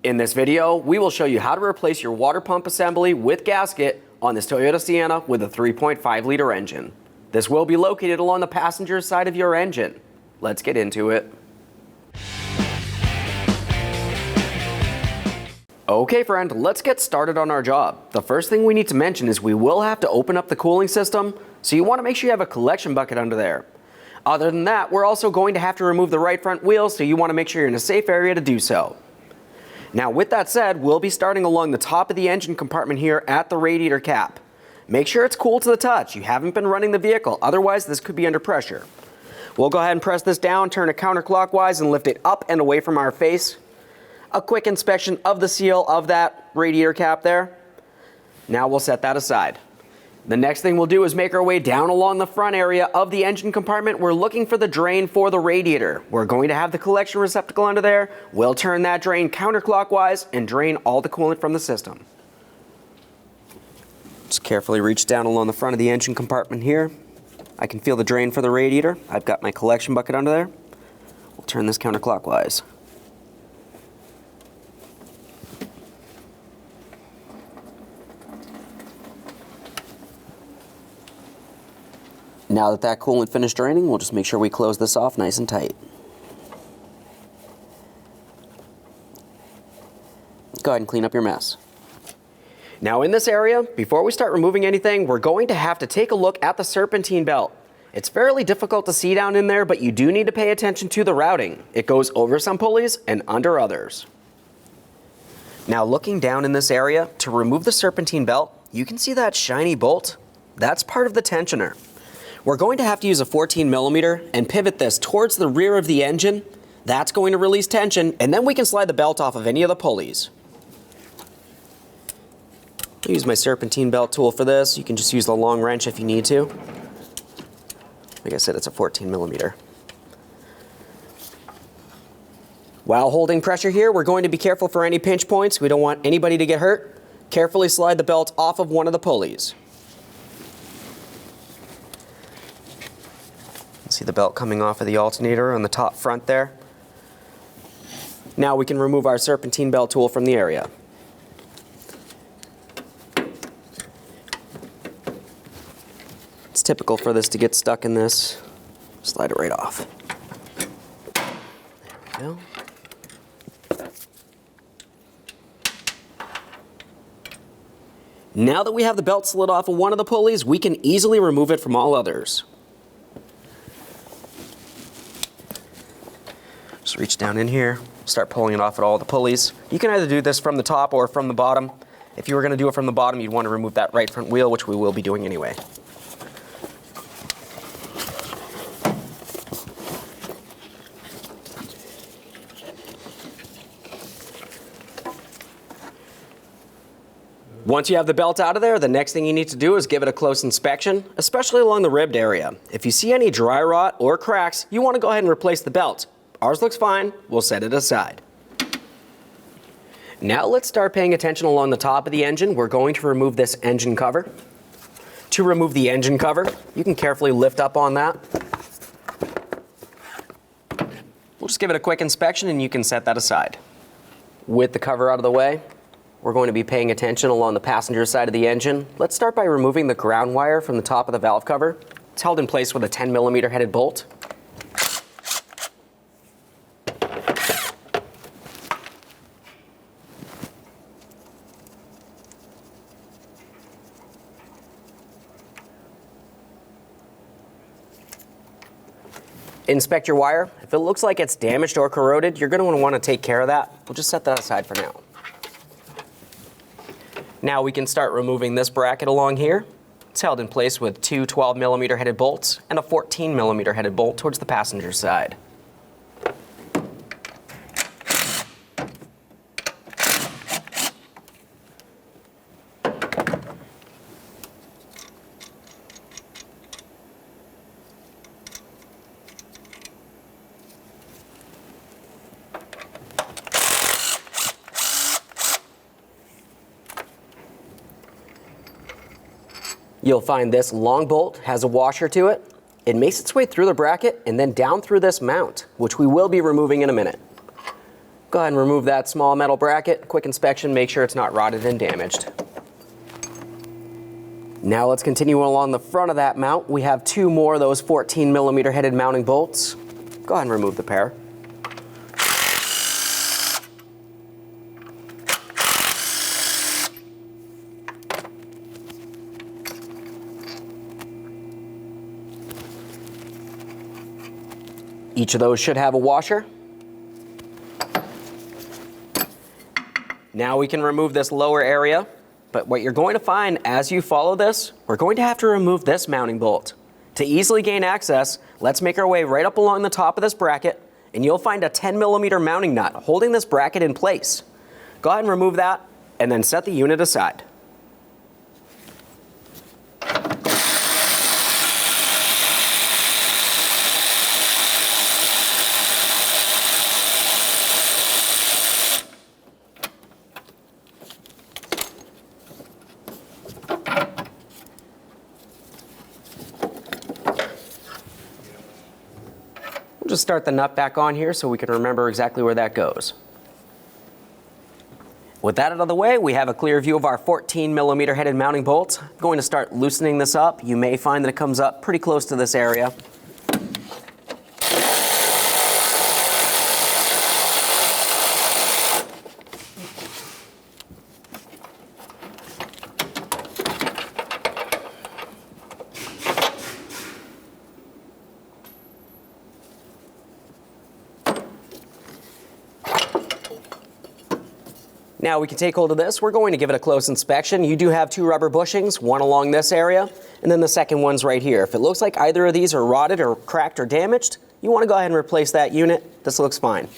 In this video, we will show you how to replace your water pump assembly with gasket on this Toyota Sienna with a 3.5 liter engine. This will be located along the passenger side of your engine. Let's get into it. Okay friend, let's get started on our job. The first thing we need to mention is we will have to open up the cooling system, so you want to make sure you have a collection bucket under there. Other than that, we're also going to have to remove the right front wheel, so you want to make sure you're in a safe area to do so. Now with that said, we'll be starting along the top of the engine compartment here at the radiator cap. Make sure it's cool to the touch. You haven't been running the vehicle, otherwise this could be under pressure. We'll go ahead and press this down, turn it counterclockwise and lift it up and away from our face. A quick inspection of the seal of that radiator cap there. Now we'll set that aside. The next thing we'll do is make our way down along the front area of the engine compartment. We're looking for the drain for the radiator. We're going to have the collection receptacle under there. We'll turn that drain counterclockwise and drain all the coolant from the system. Just carefully reach down along the front of the engine compartment here. I can feel the drain for the radiator. I've got my collection bucket under there. We'll turn this counterclockwise. Now that coolant finished draining, we'll just make sure we close this off nice and tight. Go ahead and clean up your mess. Now in this area, before we start removing anything, we're going to have to take a look at the serpentine belt. It's fairly difficult to see down in there, but you do need to pay attention to the routing. It goes over some pulleys and under others. Now looking down in this area, to remove the serpentine belt, you can see that shiny bolt. That's part of the tensioner. We're going to have to use a 14mm and pivot this towards the rear of the engine. That's going to release tension, and then we can slide the belt off of any of the pulleys. I'll use my serpentine belt tool for this. You can just use the long wrench if you need to. Like I said, it's a 14mm. While holding pressure here, we're going to be careful for any pinch points. We don't want anybody to get hurt. Carefully slide the belt off of one of the pulleys. See the belt coming off of the alternator on the top front there. Now we can remove our serpentine belt tool from the area. It's typical for this to get stuck in this. Slide it right off. There we go. Now that we have the belt slid off of one of the pulleys, we can easily remove it from all others. Just reach down in here, start pulling it off at all the pulleys. You can either do this from the top or from the bottom. If you were going to do it from the bottom, you'd want to remove that right front wheel, which we will be doing anyway. Once you have the belt out of there, the next thing you need to do is give it a close inspection, especially along the ribbed area. If you see any dry rot or cracks, you want to go ahead and replace the belt. Ours looks fine, we'll set it aside. Now let's start paying attention along the top of the engine. We're going to remove this engine cover. To remove the engine cover, you can carefully lift up on that. We'll just give it a quick inspection and you can set that aside. With the cover out of the way, we're going to be paying attention along the passenger side of the engine. Let's start by removing the ground wire from the top of the valve cover. It's held in place with a 10mm headed bolt. Inspect your wire. If it looks like it's damaged or corroded, you're going to want to take care of that. We'll just set that aside for now. Now we can start removing this bracket along here. It's held in place with two 12mm headed bolts and a 14mm headed bolt towards the passenger side. You'll find this long bolt has a washer to it. It makes its way through the bracket and then down through this mount, which we will be removing in a minute. Go ahead and remove that small metal bracket. Quick inspection, make sure it's not rotted and damaged. Now let's continue along the front of that mount. We have two more of those 14mm headed mounting bolts. Go ahead and remove the pair. Each of those should have a washer. Now we can remove this lower area, but what you're going to find as you follow this, we're going to have to remove this mounting bolt. To easily gain access, let's make our way right up along the top of this bracket, and you'll find a 10mm mounting nut holding this bracket in place. Go ahead and remove that, and then set the unit aside. Just start the nut back on here so we can remember exactly where that goes. With that out of the way, we have a clear view of our 14mm headed mounting bolt. I'm going to start loosening this up. You may find that it comes up pretty close to this area. Now we can take hold of this. We're going to give it a close inspection. You do have two rubber bushings, one along this area, and then the second one's right here. If it looks like either of these are rotted or cracked or damaged, you want to go ahead and replace that unit. This looks fine.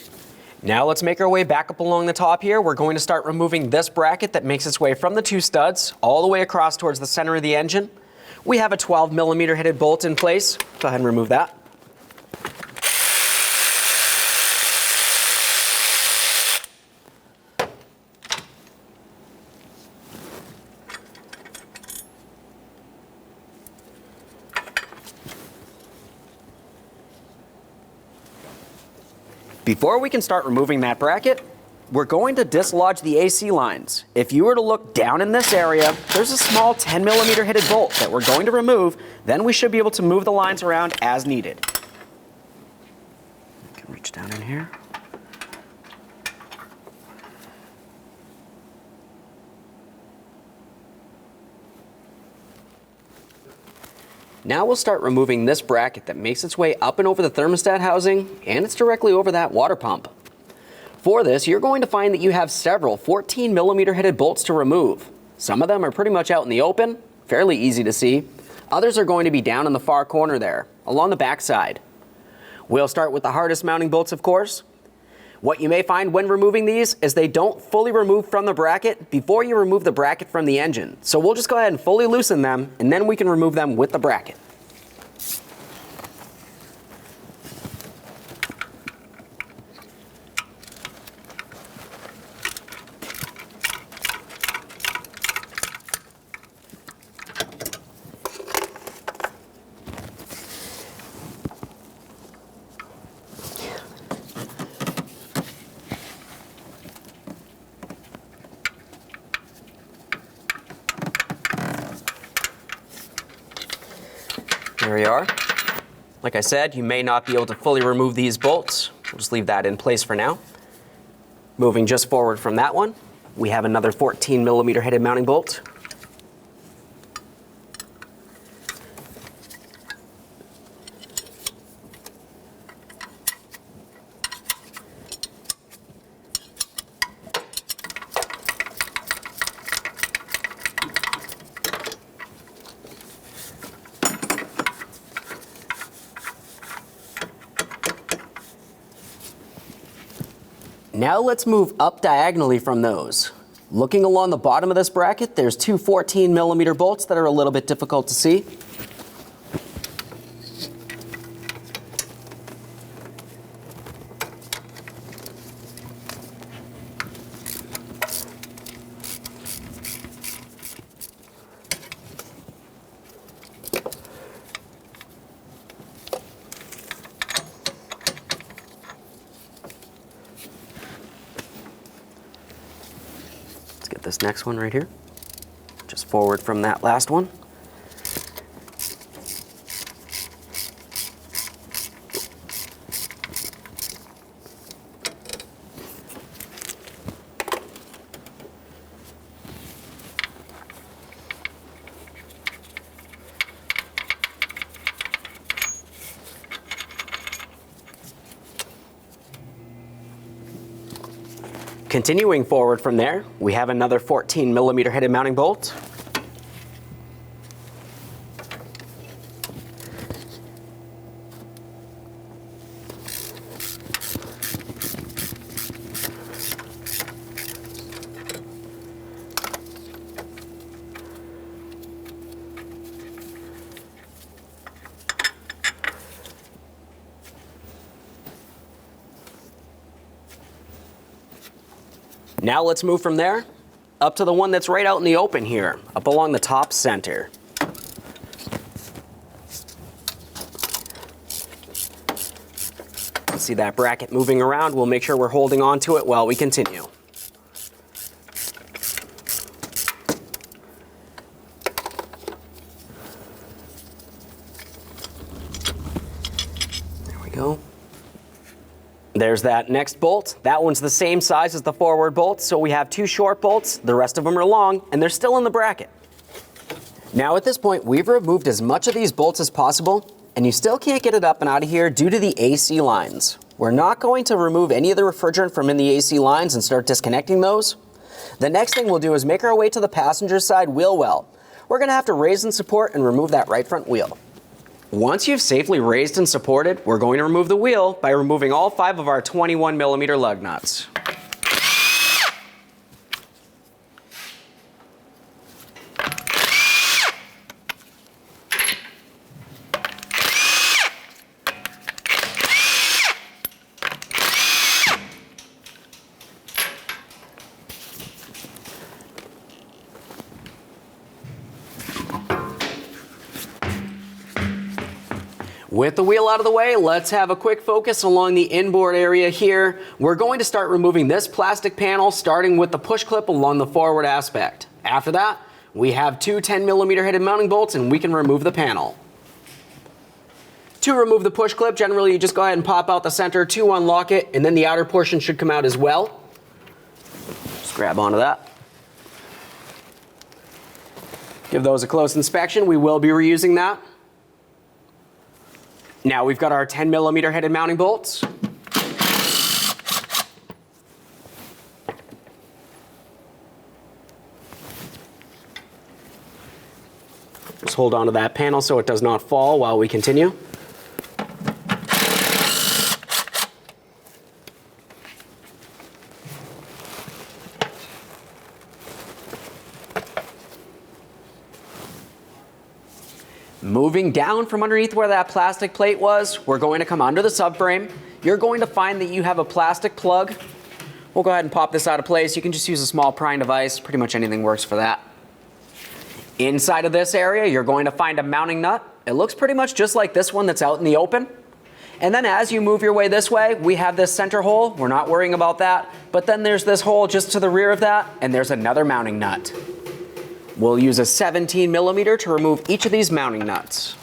Now let's make our way back up along the top here. We're going to start removing this bracket that makes its way from the two studs all the way across towards the center of the engine. We have a 12mm headed bolt in place. Go ahead and remove that. Before we can start removing that bracket, we're going to dislodge the AC lines. If you were to look down in this area, there's a small 10mm headed bolt that we're going to remove. Then we should be able to move the lines around as needed. You can reach down in here. Now we'll start removing this bracket that makes its way up and over the thermostat housing, and it's directly over that water pump. For this, you're going to find that you have several 14mm headed bolts to remove. Some of them are pretty much out in the open, fairly easy to see. Others are going to be down in the far corner there, along the back side. We'll start with the hardest mounting bolts, of course. What you may find when removing these is they don't fully remove from the bracket before you remove the bracket from the engine. So we'll just go ahead and fully loosen them, and then we can remove them with the bracket. There we are. Like I said, you may not be able to fully remove these bolts. We'll just leave that in place for now. Moving just forward from that one, we have another 14mm headed mounting bolt. Now let's move up diagonally from those. Looking along the bottom of this bracket, there's two 14mm bolts that are a little bit difficult to see. this next one right here, just forward from that last one. Continuing forward from there, we have another 14mm headed mounting bolt. Now let's move from there up to the one that's right out in the open here, up along the top center. See that bracket moving around? We'll make sure we're holding on to it while we continue. There we go. There's that next bolt. That one's the same size as the forward bolt, so we have two short bolts. The rest of them are long, and they're still in the bracket. Now at this point, we've removed as much of these bolts as possible, and you still can't get it up and out of here due to the AC lines. We're not going to remove any of the refrigerant from in the AC lines and start disconnecting those. The next thing we'll do is make our way to the passenger side wheel well. We're gonna have to raise and support and remove that right front wheel. Once you've safely raised and supported, we're going to remove the wheel by removing all 5 of our 21mm lug nuts. With the wheel out of the way, let's have a quick focus along the inboard area here. We're going to start removing this plastic panel, starting with the push clip along the forward aspect. After that, we have two 10mm headed mounting bolts and we can remove the panel. To remove the push clip, generally you just go ahead and pop out the center to unlock it, and then the outer portion should come out as well. Just grab onto that. Give those a close inspection. We will be reusing that. Now we've got our 10mm headed mounting bolts. Just hold on to that panel so it does not fall while we continue. Moving down from underneath where that plastic plate was, we're going to come under the subframe. You're going to find that you have a plastic plug. We'll go ahead and pop this out of place. You can just use a small prying device. Pretty much anything works for that. Inside of this area, you're going to find a mounting nut. It looks pretty much just like this one that's out in the open. And then as you move your way this way, we have this center hole. We're not worrying about that. But then there's this hole just to the rear of that, and there's another mounting nut. We'll use a 17mm to remove each of these mounting nuts.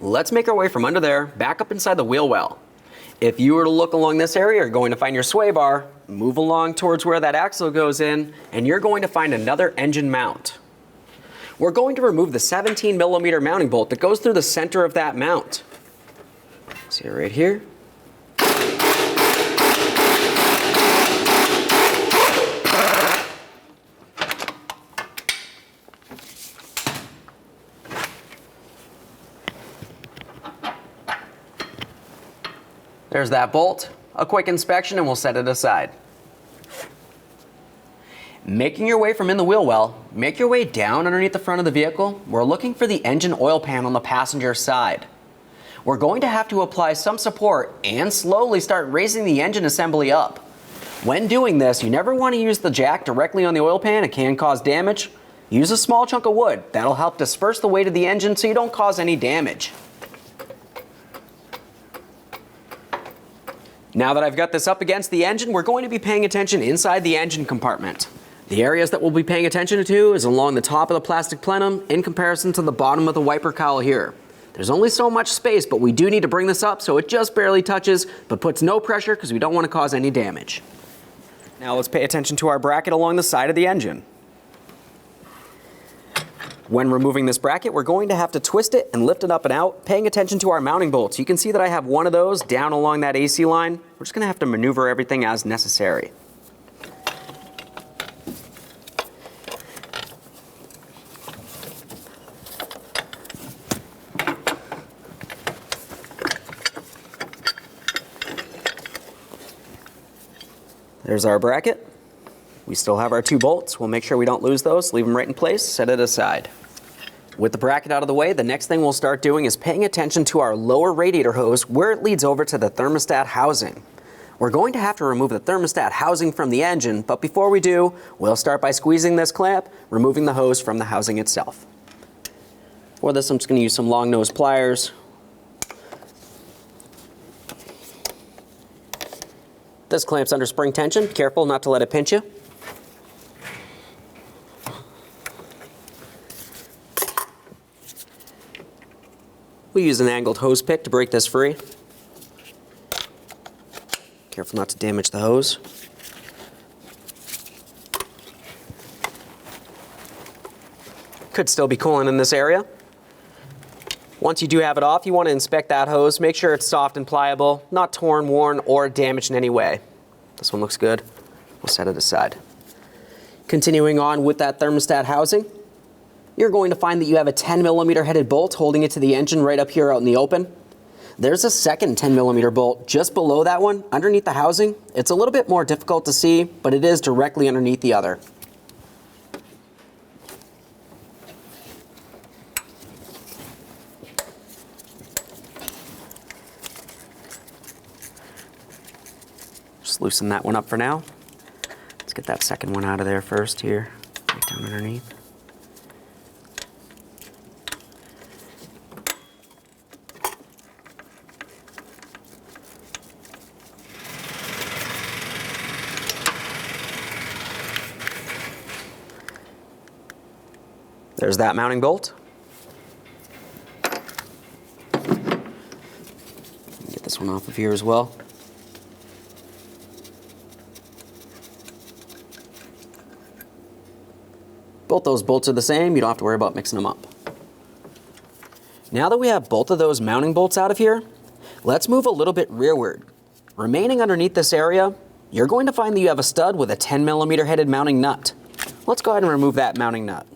Let's make our way from under there back up inside the wheel well. If you were to look along this area, you're going to find your sway bar, move along towards where that axle goes in, and you're going to find another engine mount. We're going to remove the 17mm mounting bolt that goes through the center of that mount. See it right here? There's that bolt. A quick inspection and we'll set it aside. Making your way from in the wheel well, make your way down underneath the front of the vehicle. We're looking for the engine oil pan on the passenger side. We're going to have to apply some support and slowly start raising the engine assembly up. When doing this, you never want to use the jack directly on the oil pan. It can cause damage. Use a small chunk of wood. That'll help disperse the weight of the engine so you don't cause any damage. Now that I've got this up against the engine, we're going to be paying attention inside the engine compartment. The areas that we'll be paying attention to is along the top of the plastic plenum in comparison to the bottom of the wiper cowl here. There's only so much space, but we do need to bring this up so it just barely touches, but puts no pressure because we don't want to cause any damage. Now let's pay attention to our bracket along the side of the engine. When removing this bracket, we're going to have to twist it and lift it up and out, paying attention to our mounting bolts. You can see that I have one of those down along that AC line. We're just going to have to maneuver everything as necessary. There's our bracket. We still have our two bolts. We'll make sure we don't lose those. Leave them right in place, set it aside. With the bracket out of the way, the next thing we'll start doing is paying attention to our lower radiator hose where it leads over to the thermostat housing. We're going to have to remove the thermostat housing from the engine, but before we do, we'll start by squeezing this clamp, removing the hose from the housing itself. For this, I'm just going to use some long nose pliers. This clamp's under spring tension. Be careful not to let it pinch you. We'll use an angled hose pick to break this free. Careful not to damage the hose. Could still be coolant in this area. Once you do have it off, you want to inspect that hose. Make sure it's soft and pliable, not torn, worn, or damaged in any way. This one looks good. We'll set it aside. Continuing on with that thermostat housing, you're going to find that you have a 10mm headed bolt holding it to the engine right up here out in the open. There's a second 10mm bolt just below that one, underneath the housing. It's a little bit more difficult to see, but it is directly underneath the other. Just loosen that one up for now. Let's get that second one out of there first here, right down underneath. There's that mounting bolt. Get this one off of here as well. Both those bolts are the same. You don't have to worry about mixing them up. Now that we have both of those mounting bolts out of here, let's move a little bit rearward. Remaining underneath this area, you're going to find that you have a stud with a 10mm headed mounting nut. Let's go ahead and remove that mounting nut.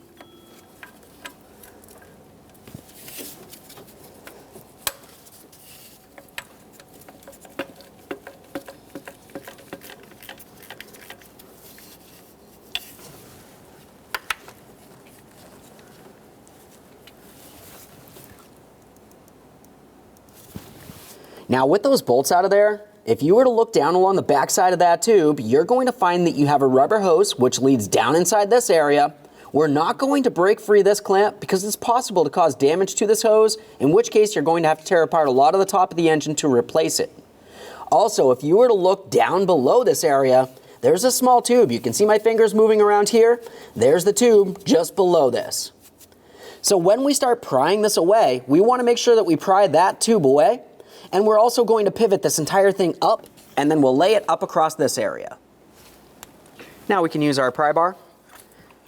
Now with those bolts out of there, if you were to look down along the back side of that tube, you're going to find that you have a rubber hose which leads down inside this area. We're not going to break free this clamp because it's possible to cause damage to this hose, in which case you're going to have to tear apart a lot of the top of the engine to replace it. Also, if you were to look down below this area, there's a small tube. You can see my fingers moving around here. There's the tube just below this. So when we start prying this away, we want to make sure that we pry that tube away. And we're also going to pivot this entire thing up, and then we'll lay it up across this area. Now we can use our pry bar.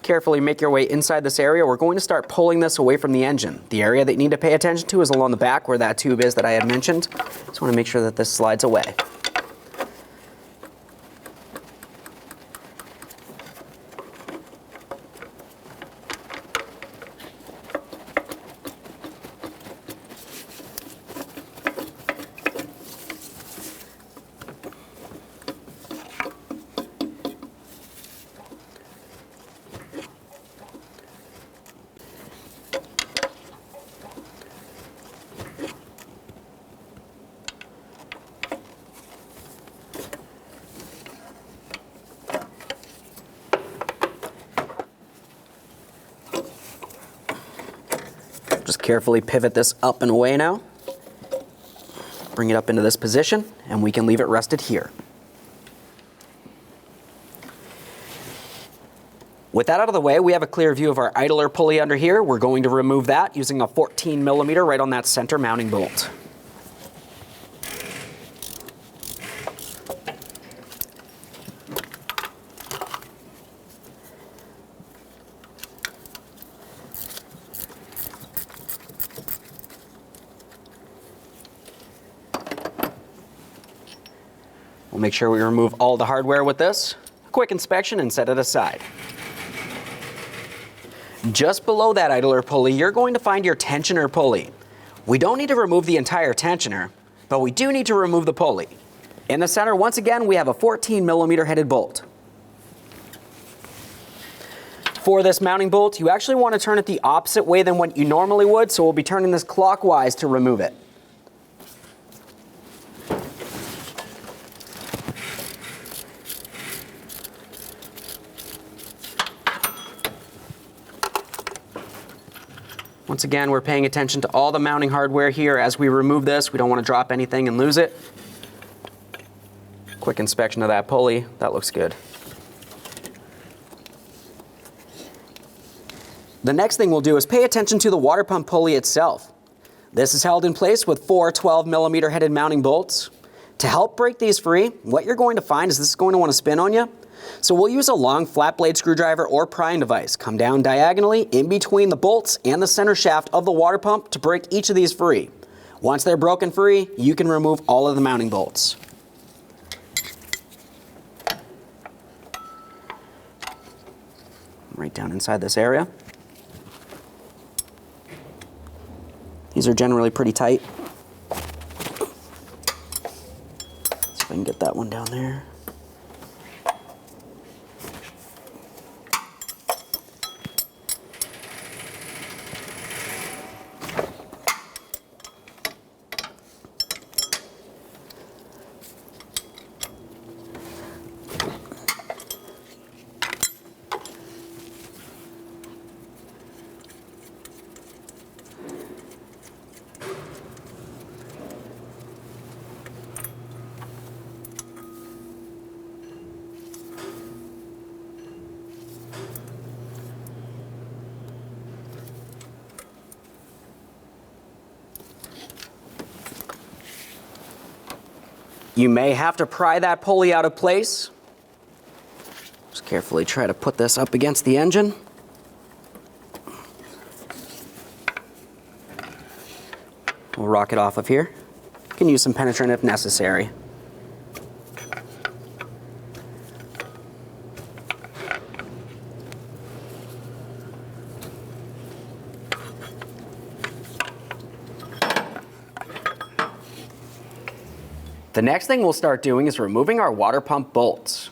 Carefully make your way inside this area. We're going to start pulling this away from the engine. The area that you need to pay attention to is along the back where that tube is that I had mentioned. Just want to make sure that this slides away. Just carefully pivot this up and away now. Bring it up into this position, and we can leave it rested here. With that out of the way, we have a clear view of our idler pulley under here. We're going to remove that using a 14mm right on that center mounting bolt. We'll make sure we remove all the hardware with this. A quick inspection and set it aside. Just below that idler pulley, you're going to find your tensioner pulley. We don't need to remove the entire tensioner, but we do need to remove the pulley. In the center, once again, we have a 14mm headed bolt. For this mounting bolt, you actually want to turn it the opposite way than what you normally would, so we'll be turning this clockwise to remove it. Once again, we're paying attention to all the mounting hardware here as we remove this. We don't want to drop anything and lose it. Quick inspection of that pulley. That looks good. The next thing we'll do is pay attention to the water pump pulley itself. This is held in place with 4 12mm headed mounting bolts. To help break these free, what you're going to find is this is going to want to spin on you. So we'll use a long flat blade screwdriver or prying device. Come down diagonally in between the bolts and the center shaft of the water pump to break each of these free. Once they're broken free, you can remove all of the mounting bolts. Right down inside this area. These are generally pretty tight. See if I can get that one down there. You may have to pry that pulley out of place. Just carefully try to put this up against the engine. We'll rock it off of here. You can use some penetrant if necessary. The next thing we'll start doing is removing our water pump bolts.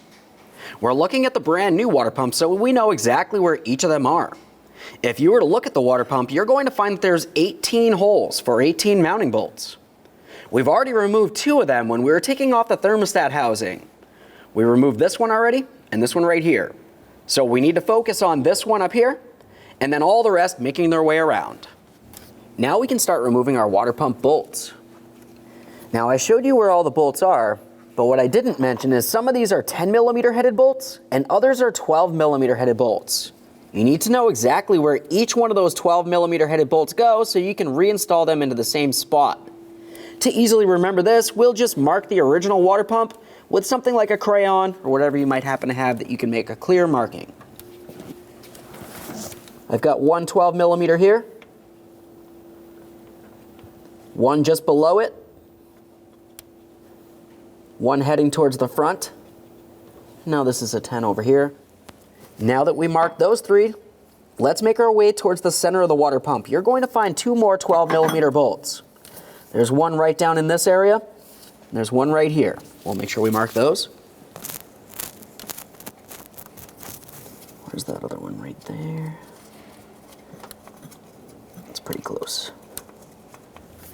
We're looking at the brand new water pump, so we know exactly where each of them are. If you were to look at the water pump, you're going to find that there's 18 holes for 18 mounting bolts. We've already removed 2 of them when we were taking off the thermostat housing. We removed this one already and this one right here. So we need to focus on this one up here and then all the rest making their way around. Now we can start removing our water pump bolts. Now I showed you where all the bolts are, but what I didn't mention is some of these are 10mm headed bolts and others are 12mm headed bolts. You need to know exactly where each one of those 12mm headed bolts go so you can reinstall them into the same spot. To easily remember this, we'll just mark the original water pump with something like a crayon or whatever you might happen to have that you can make a clear marking. I've got one 12mm here, one just below it, one heading towards the front. Now this is a 10 over here. Now that we marked those 3, let's make our way towards the center of the water pump. You're going to find 2 more 12mm bolts. There's one right down in this area, and there's one right here. We'll make sure we mark those. Where's that other one right there? It's pretty close.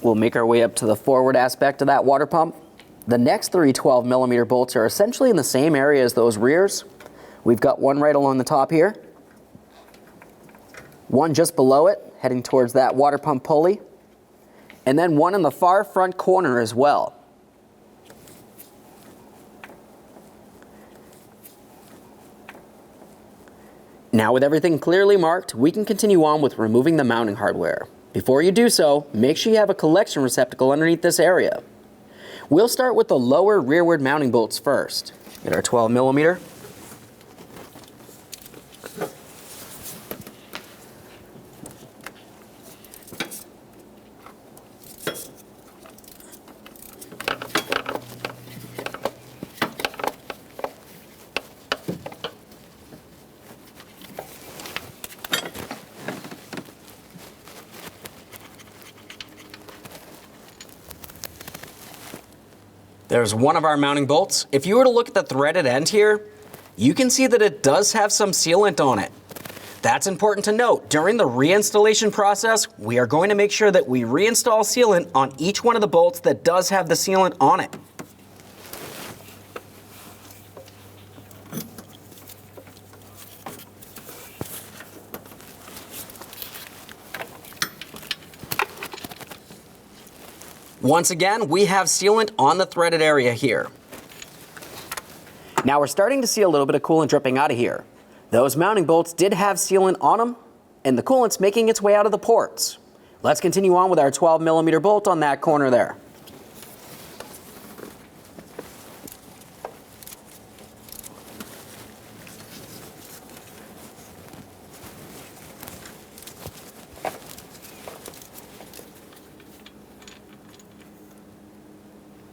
We'll make our way up to the forward aspect of that water pump. The next 3 12mm bolts are essentially in the same area as those rears. We've got one right along the top here, one just below it, heading towards that water pump pulley, and then one in the far front corner as well. Now with everything clearly marked, we can continue on with removing the mounting hardware. Before you do so, make sure you have a collection receptacle underneath this area. We'll start with the lower rearward mounting bolts first. Get our 12mm. There's one of our mounting bolts. If you were to look at the threaded end here, you can see that it does have some sealant on it. That's important to note. During the reinstallation process, we are going to make sure that we reinstall sealant on each one of the bolts that does have the sealant on it. Once again, we have sealant on the threaded area here. Now we're starting to see a little bit of coolant dripping out of here. Those mounting bolts did have sealant on them, and the coolant's making its way out of the ports. Let's continue on with our 12mm bolt on that corner there.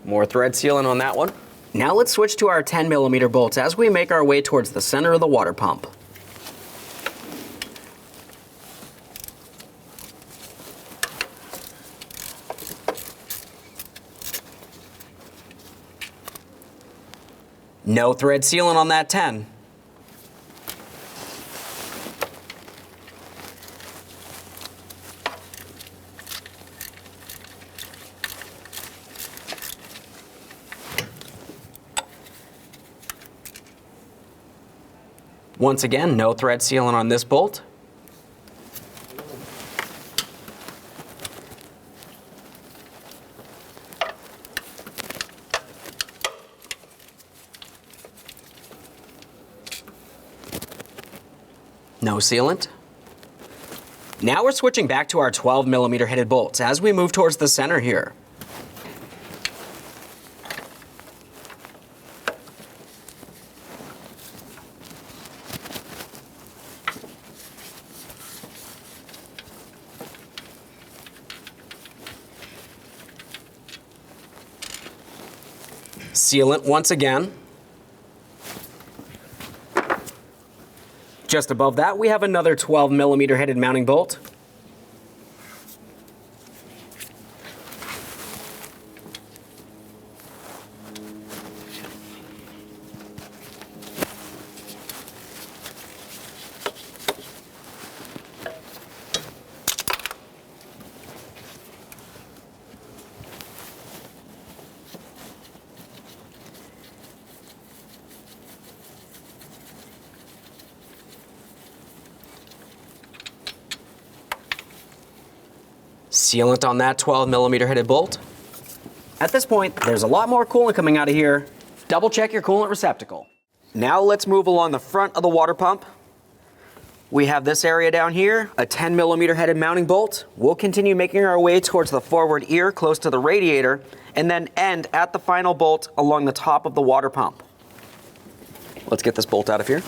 More thread sealant on that one. Now let's switch to our 10mm bolts as we make our way towards the center of the water pump. No thread sealant on that 10. Once again, no thread sealant on this bolt. No sealant. Now we're switching back to our 12mm headed bolts as we move towards the center here. Sealant once again. Just above that, we have another 12mm headed mounting bolt. Sealant on that 12mm headed bolt. At this point, there's a lot more coolant coming out of here. Double check your coolant receptacle. Now let's move along the front of the water pump. We have this area down here, a 10mm headed mounting bolt. We'll continue making our way towards the forward ear close to the radiator, and then end at the final bolt along the top of the water pump. Let's get this bolt out of here.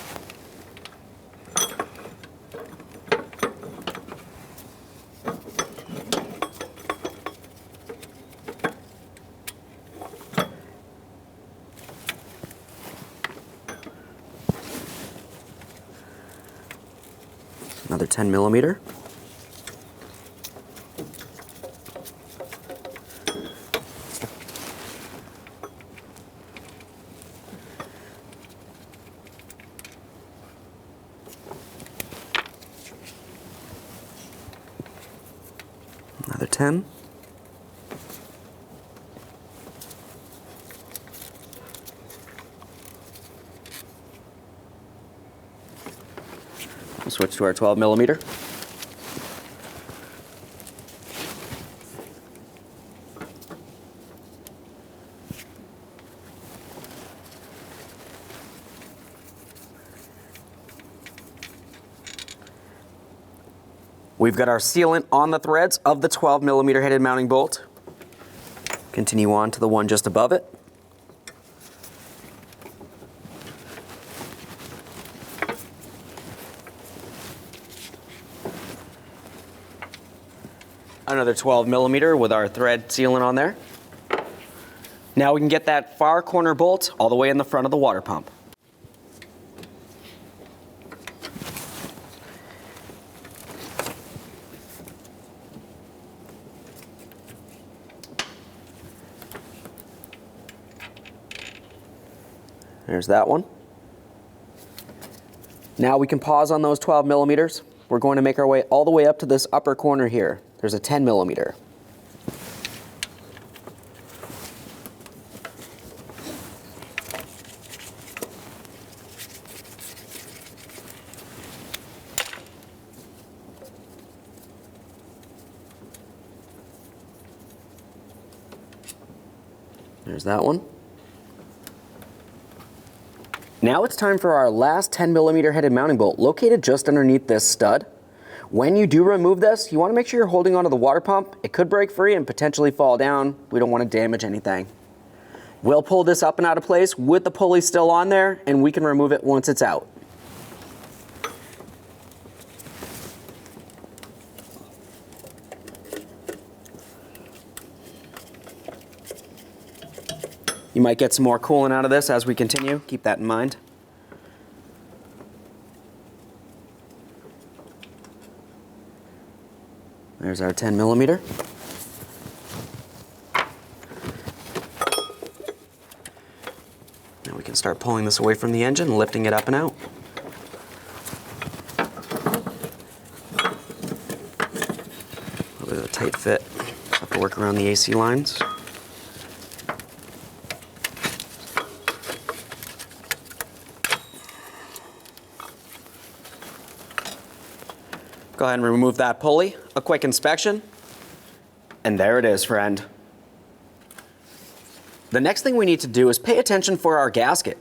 Another 10mm. Another 10. We'll switch to our 12mm. We've got our sealant on the threads of the 12mm headed mounting bolt. Continue on to the one just above it. Another 12mm with our thread sealant on there. Now we can get that far corner bolt all the way in the front of the water pump. There's that one. Now we can pause on those 12mm. We're going to make our way all the way up to this upper corner here. There's a 10mm. There's that one. Now it's time for our last 10mm headed mounting bolt, located just underneath this stud. When you do remove this, you want to make sure you're holding onto the water pump. It could break free and potentially fall down. We don't want to damage anything. We'll pull this up and out of place with the pulley still on there, and we can remove it once it's out. You might get some more coolant out of this as we continue. Keep that in mind. There's our 10mm. Now we can start pulling this away from the engine, lifting it up and out. A little bit of a tight fit. Have to work around the AC lines. Go ahead and remove that pulley. A quick inspection. And there it is, friend. The next thing we need to do is pay attention for our gasket.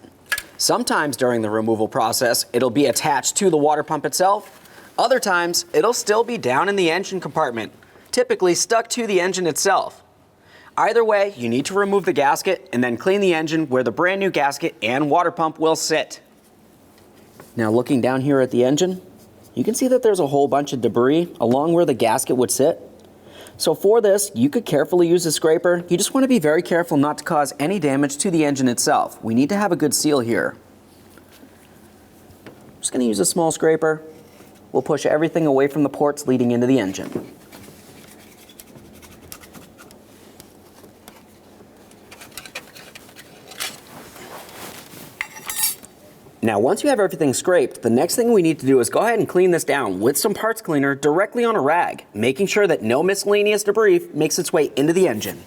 Sometimes during the removal process, it'll be attached to the water pump itself. Other times, it'll still be down in the engine compartment, typically stuck to the engine itself. Either way, you need to remove the gasket and then clean the engine where the brand new gasket and water pump will sit. Now looking down here at the engine, you can see that there's a whole bunch of debris along where the gasket would sit. So for this, you could carefully use a scraper. You just want to be very careful not to cause any damage to the engine itself. We need to have a good seal here. I'm just going to use a small scraper. We'll push everything away from the ports leading into the engine. Now, once you have everything scraped, the next thing we need to do is go ahead and clean this down with some parts cleaner directly on a rag, making sure that no miscellaneous debris makes its way into the engine.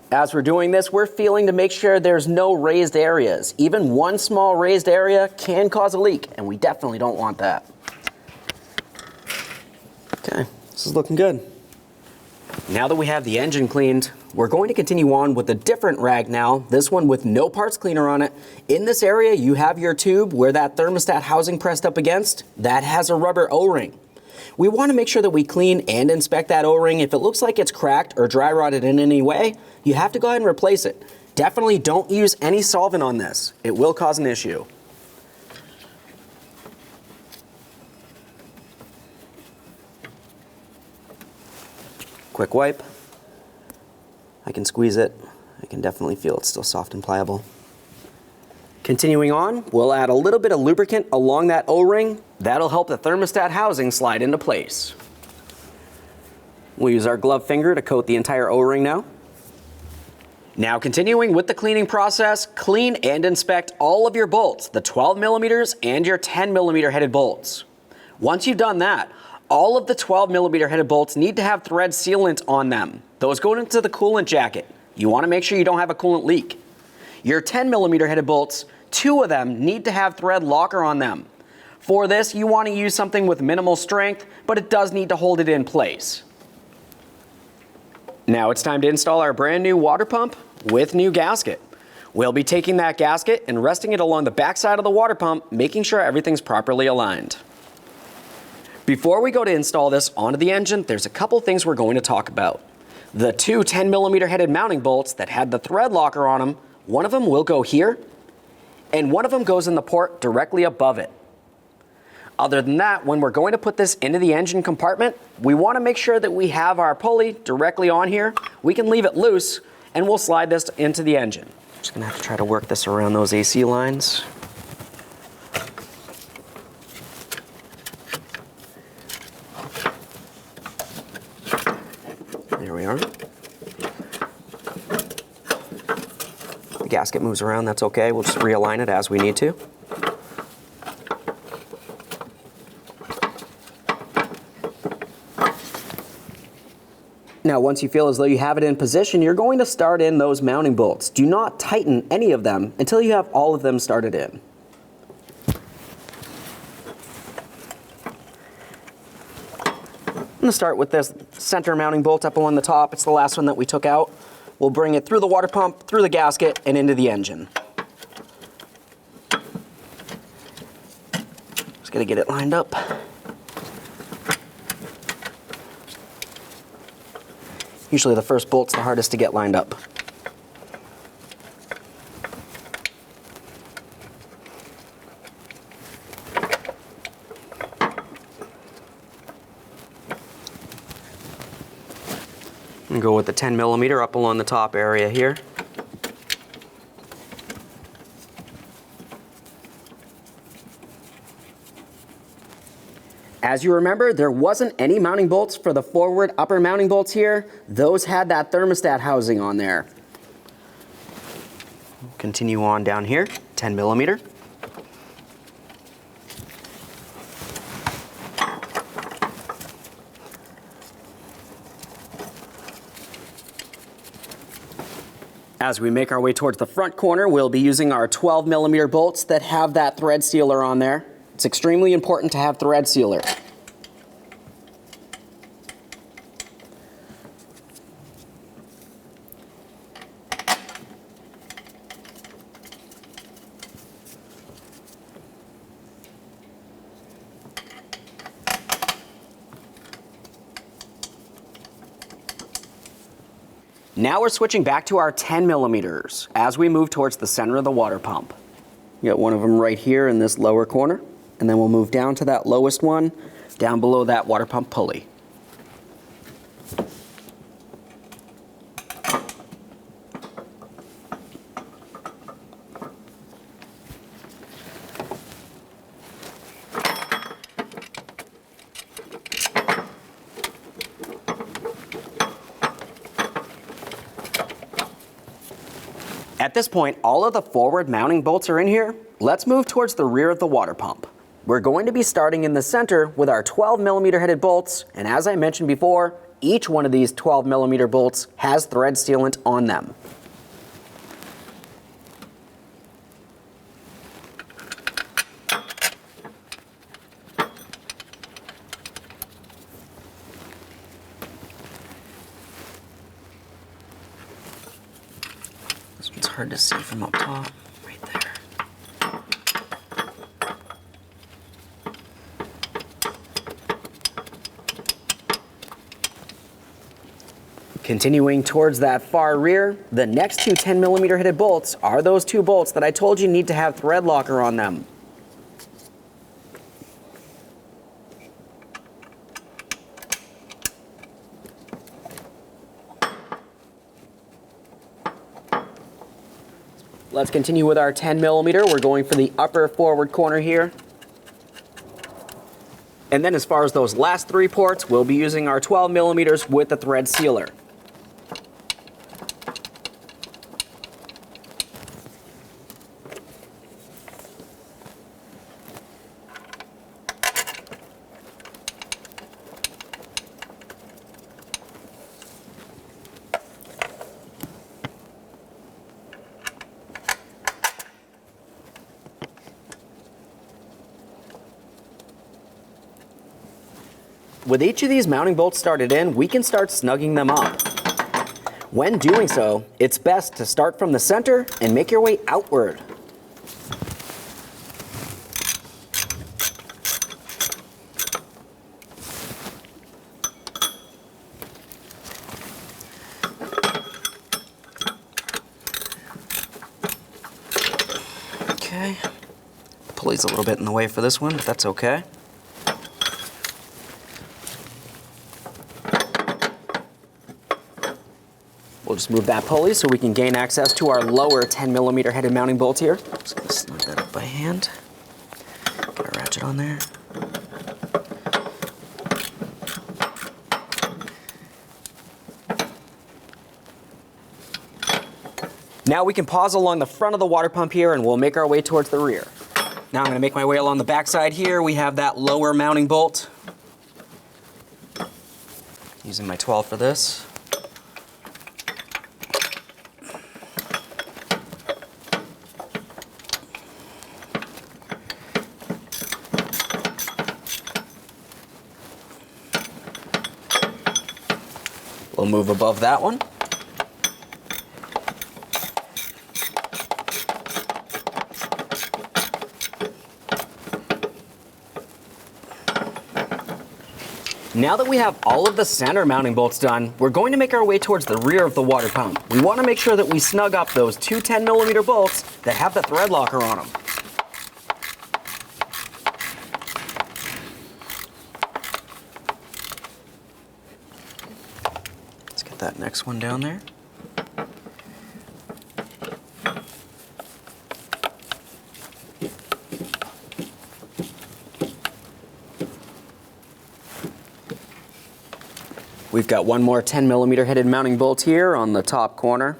As we're doing this, we're feeling to make sure there's no raised areas. Even one small raised area can cause a leak, and we definitely don't want that. Okay, this is looking good. Now that we have the engine cleaned, we're going to continue on with a different rag now, this one with no parts cleaner on it. In this area, you have your tube where that thermostat housing pressed up against, that has a rubber O-ring. We want to make sure that we clean and inspect that O-ring. If it looks like it's cracked or dry rotted in any way, you have to go ahead and replace it. Definitely don't use any solvent on this. It will cause an issue. Quick wipe. I can squeeze it. I can definitely feel it's still soft and pliable. Continuing on, we'll add a little bit of lubricant along that O-ring. That'll help the thermostat housing slide into place. We'll use our glove finger to coat the entire O-ring now. Now continuing with the cleaning process, clean and inspect all of your bolts, the 12mm and your 10mm headed bolts. Once you've done that, all of the 12mm headed bolts need to have thread sealant on them. Those go into the coolant jacket. You want to make sure you don't have a coolant leak. Your 10mm headed bolts, 2 of them need to have thread locker on them. For this, you want to use something with minimal strength, but it does need to hold it in place. Now it's time to install our brand new water pump with new gasket. We'll be taking that gasket and resting it along the back side of the water pump, making sure everything's properly aligned. Before we go to install this onto the engine, there's a couple things we're going to talk about. The two 10mm headed mounting bolts that had the thread locker on them, one of them will go here, and one of them goes in the port directly above it. Other than that, when we're going to put this into the engine compartment, we want to make sure that we have our pulley directly on here. We can leave it loose, and we'll slide this into the engine. Just gonna have to try to work this around those AC lines. There we are. The gasket moves around, that's okay. We'll just realign it as we need to. Now, once you feel as though you have it in position, you're going to start in those mounting bolts. Do not tighten any of them until you have all of them started in. I'm going to start with this center mounting bolt up along the top. It's the last one that we took out. We'll bring it through the water pump, through the gasket, and into the engine. Just got to get it lined up. Usually the first bolt's the hardest to get lined up. And go with the 10mm up along the top area here. As you remember, there wasn't any mounting bolts for the forward upper mounting bolts here. Those had that thermostat housing on there. Continue on down here, 10mm. As we make our way towards the front corner, we'll be using our 12mm bolts that have that thread sealer on there. It's extremely important to have thread sealer. Now we're switching back to our 10mm as we move towards the center of the water pump. You got one of them right here in this lower corner, and then we'll move down to that lowest one, down below that water pump pulley. At this point, all of the forward mounting bolts are in here. Let's move towards the rear of the water pump. We're going to be starting in the center with our 12mm headed bolts, and as I mentioned before, each one of these 12mm bolts has thread sealant on them. This one's hard to see from up top, right there. Continuing towards that far rear, the next two 10mm headed bolts are those two bolts that I told you need to have thread locker on them. Let's continue with our 10mm. We're going for the upper forward corner here. And then as far as those last three ports, we'll be using our 12mm with the thread sealer. With each of these mounting bolts started in, we can start snugging them up. When doing so, it's best to start from the center and make your way outward. Okay, the pulley's a little bit in the way for this one, but that's okay. We'll just move that pulley so we can gain access to our lower 10mm headed mounting bolt here. Just gonna snug that up by hand. Get a ratchet on there. Now we can pause along the front of the water pump here and we'll make our way towards the rear. Now I'm gonna make my way along the back side here. We have that lower mounting bolt. Using my 12 for this. We'll move above that one. Now that we have all of the center mounting bolts done, we're going to make our way towards the rear of the water pump. We want to make sure that we snug up those two 10mm bolts that have the thread locker on them. Let's get that next one down there. We've got one more 10mm headed mounting bolt here on the top corner.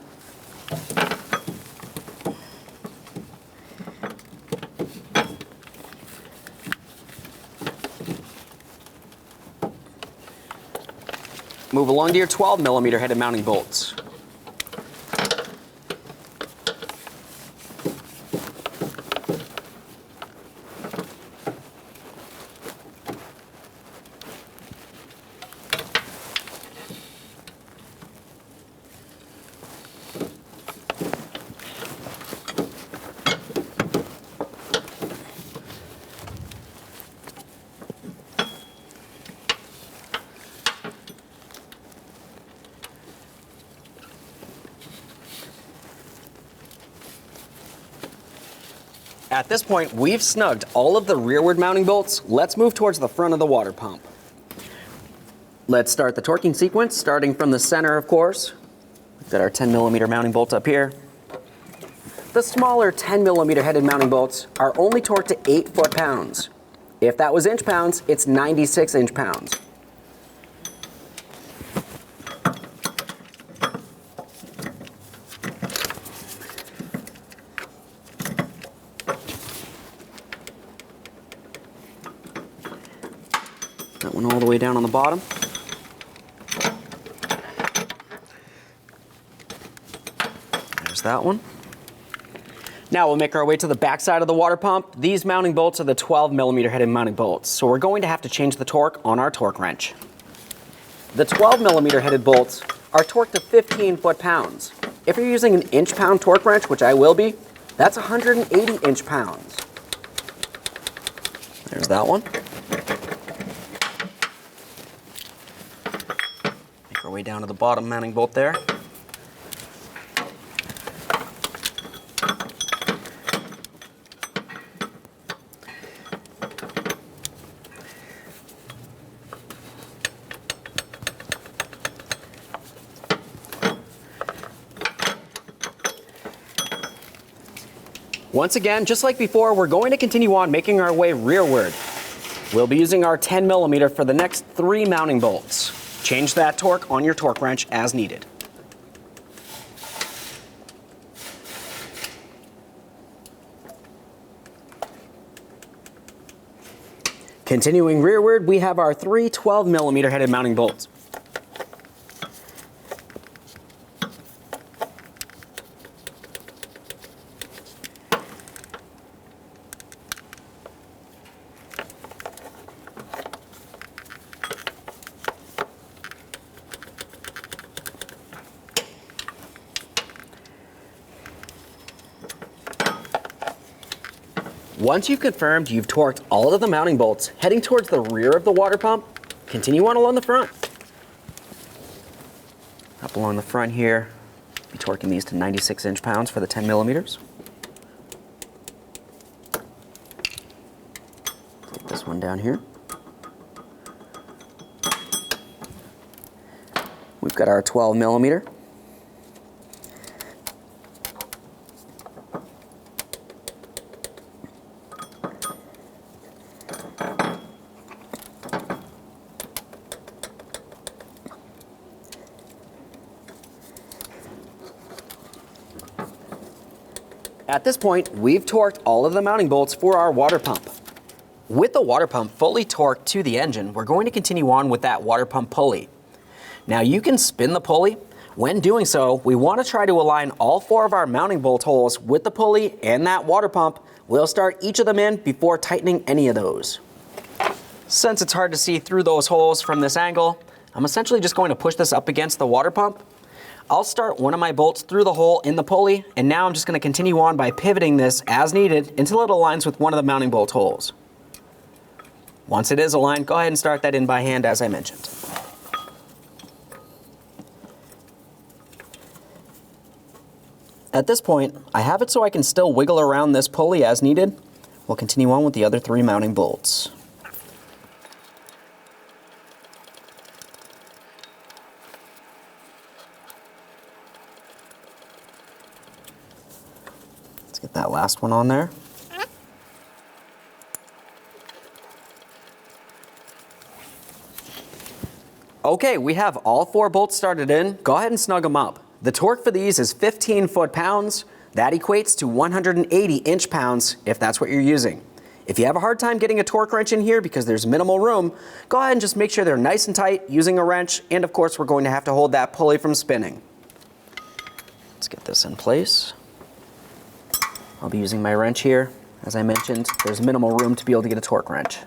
Move along to your 12mm headed mounting bolts. At this point, we've snugged all of the rearward mounting bolts. Let's move towards the front of the water pump. Let's start the torquing sequence, starting from the center, of course. We've got our 10mm mounting bolt up here. The smaller 10mm headed mounting bolts are only torqued to 8 foot-pounds. If that was inch-pounds, it's 96 inch-pounds. That one all the way down on the bottom. There's that one. Now we'll make our way to the back side of the water pump. These mounting bolts are the 12mm headed mounting bolts, so we're going to have to change the torque on our torque wrench. The 12mm headed bolts are torqued to 15 foot-pounds. If you're using an inch-pound torque wrench, which I will be, that's 180 inch-pounds. There's that one. Make our way down to the bottom mounting bolt there. Once again, just like before, we're going to continue on making our way rearward. We'll be using our 10mm for the next 3 mounting bolts. Change that torque on your torque wrench as needed. Continuing rearward, we have our 3 12mm headed mounting bolts. Once you've confirmed you've torqued all of the mounting bolts heading towards the rear of the water pump, continue on along the front. Up along the front here, be torquing these to 96 inch-pounds for the 10 millimeters. Take this one down here. We've got our 12 millimeter. At this point, we've torqued all of the mounting bolts for our water pump. With the water pump fully torqued to the engine, we're going to continue on with that water pump pulley. Now you can spin the pulley. When doing so, we want to try to align all 4 of our mounting bolt holes with the pulley and that water pump. We'll start each of them in before tightening any of those. Since it's hard to see through those holes from this angle, I'm essentially just going to push this up against the water pump. I'll start one of my bolts through the hole in the pulley, and now I'm just going to continue on by pivoting this as needed until it aligns with one of the mounting bolt holes. Once it is aligned, go ahead and start that in by hand as I mentioned. At this point, I have it so I can still wiggle around this pulley as needed. We'll continue on with the other 3 mounting bolts. Let's get that last one on there. Okay, we have all 4 bolts started in. Go ahead and snug them up. The torque for these is 15 foot-pounds. That equates to 180 inch-pounds if that's what you're using. If you have a hard time getting a torque wrench in here because there's minimal room, go ahead and just make sure they're nice and tight using a wrench, and of course we're going to have to hold that pulley from spinning. Let's get this in place. I'll be using my wrench here. As I mentioned, there's minimal room to be able to get a torque wrench.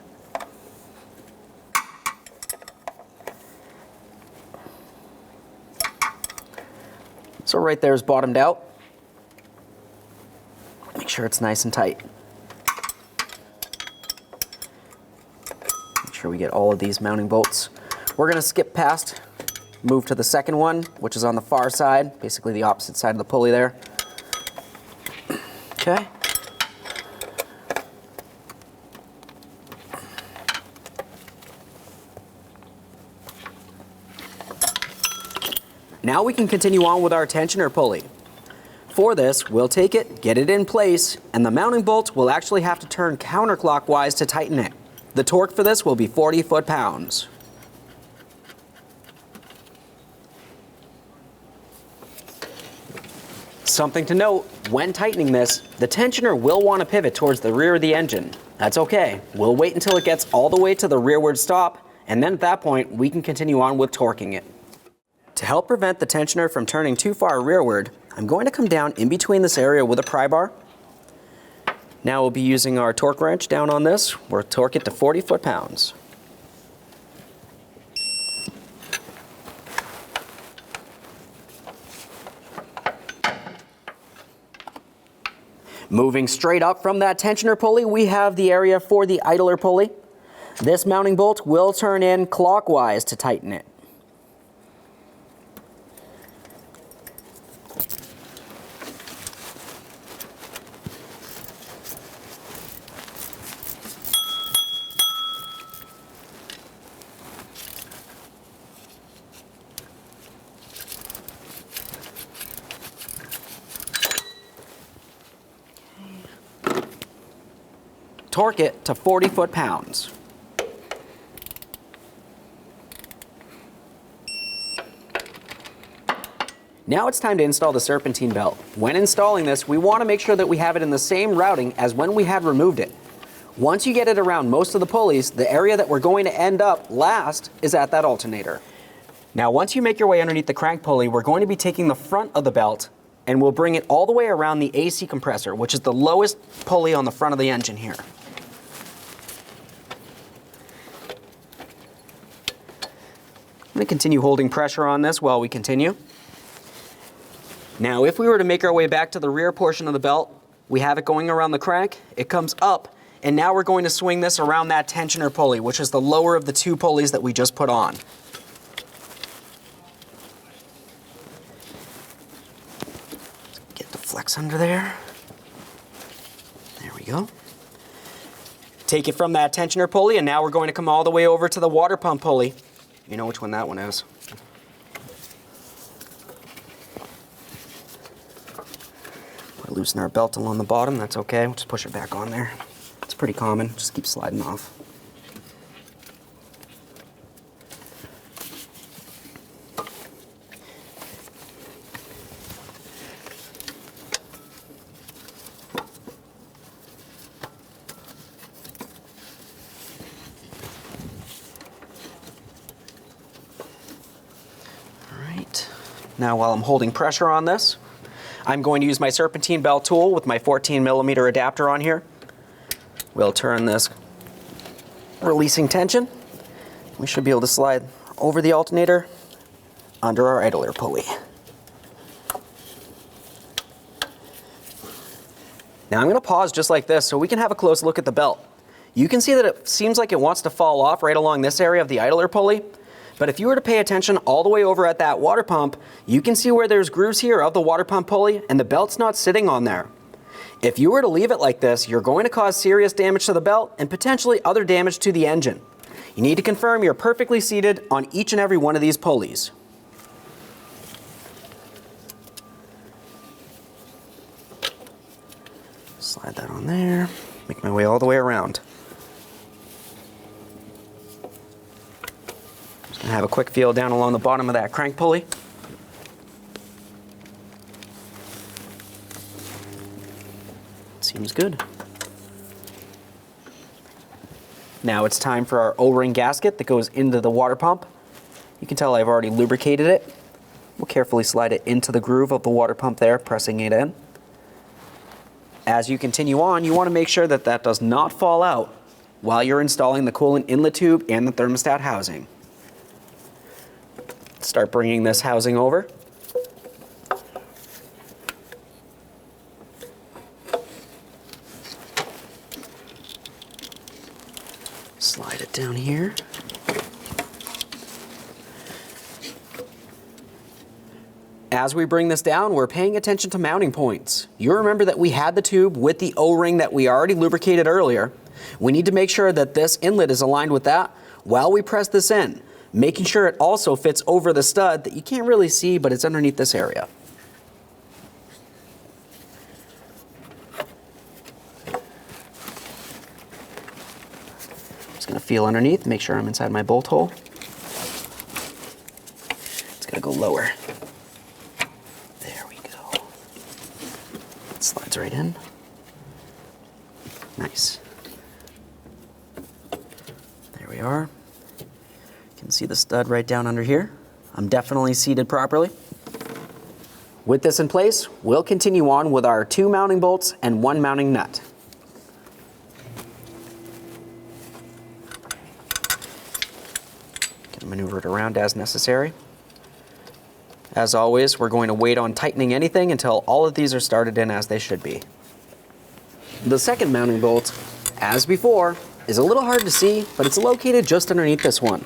So right there is bottomed out. Make sure it's nice and tight. Make sure we get all of these mounting bolts. We're going to skip past, move to the second one, which is on the far side, basically the opposite side of the pulley there. Okay. Now we can continue on with our tensioner pulley. For this, we'll take it, get it in place, and the mounting bolt will actually have to turn counterclockwise to tighten it. The torque for this will be 40 foot-pounds. Something to note, when tightening this, the tensioner will want to pivot towards the rear of the engine. That's okay. We'll wait until it gets all the way to the rearward stop, and then at that point, we can continue on with torquing it. To help prevent the tensioner from turning too far rearward, I'm going to come down in between this area with a pry bar. Now we'll be using our torque wrench down on this. We'll torque it to 40 foot-pounds. Moving straight up from that tensioner pulley, we have the area for the idler pulley. This mounting bolt will turn in clockwise to tighten it. Torque it to 40 foot-pounds. Now it's time to install the serpentine belt. When installing this, we want to make sure that we have it in the same routing as when we had removed it. Once you get it around most of the pulleys, the area that we're going to end up last is at that alternator. Now once you make your way underneath the crank pulley, we're going to be taking the front of the belt and we'll bring it all the way around the AC compressor, which is the lowest pulley on the front of the engine here. I'm going to continue holding pressure on this while we continue. Now, if we were to make our way back to the rear portion of the belt, We have it going around the crank, it comes up, and now we're going to swing this around that tensioner pulley, which is the lower of the two pulleys that we just put on. Get the flex under there. There we go. Take it from that tensioner pulley, and now we're going to come all the way over to the water pump pulley. You know which one that one is. Loosen our belt along the bottom, that's okay. We'll just push it back on there. It's pretty common, just keep sliding off. All right, now while I'm holding pressure on this, I'm going to use my Serpentine belt tool with my 14mm adapter on here. We'll turn this, releasing tension. We should be able to slide over the alternator under our idler pulley. Now I'm going to pause just like this so we can have a close look at the belt. You can see that it seems like it wants to fall off right along this area of the idler pulley. But if you were to pay attention all the way over at that water pump, you can see where there's grooves here of the water pump pulley and the belt's not sitting on there. If you were to leave it like this, you're going to cause serious damage to the belt and potentially other damage to the engine. You need to confirm you're perfectly seated on each and every one of these pulleys. Slide that on there, make my way all the way around. Have a quick feel down along the bottom of that crank pulley. Seems good. Now it's time for our O-ring gasket that goes into the water pump. You can tell I've already lubricated it. We'll carefully slide it into the groove of the water pump there, pressing it in. As you continue on, you want to make sure that that does not fall out while you're installing the coolant inlet tube and the thermostat housing. Start bringing this housing over. Slide it down here. As we bring this down, we're paying attention to mounting points. You remember that we had the tube with the O-ring that we already lubricated earlier. We need to make sure that this inlet is aligned with that while we press this in, making sure it also fits over the stud that you can't really see, but it's underneath this area. Just gonna feel underneath, make sure I'm inside my bolt hole. It's gonna go lower. There we go. It slides right in. Nice. There we are. You can see the stud right down under here. I'm definitely seated properly. With this in place, we'll continue on with our 2 mounting bolts and 1 mounting nut. Can maneuver it around as necessary. As always, we're going to wait on tightening anything until all of these are started in as they should be. The second mounting bolt, as before, is a little hard to see, but it's located just underneath this one.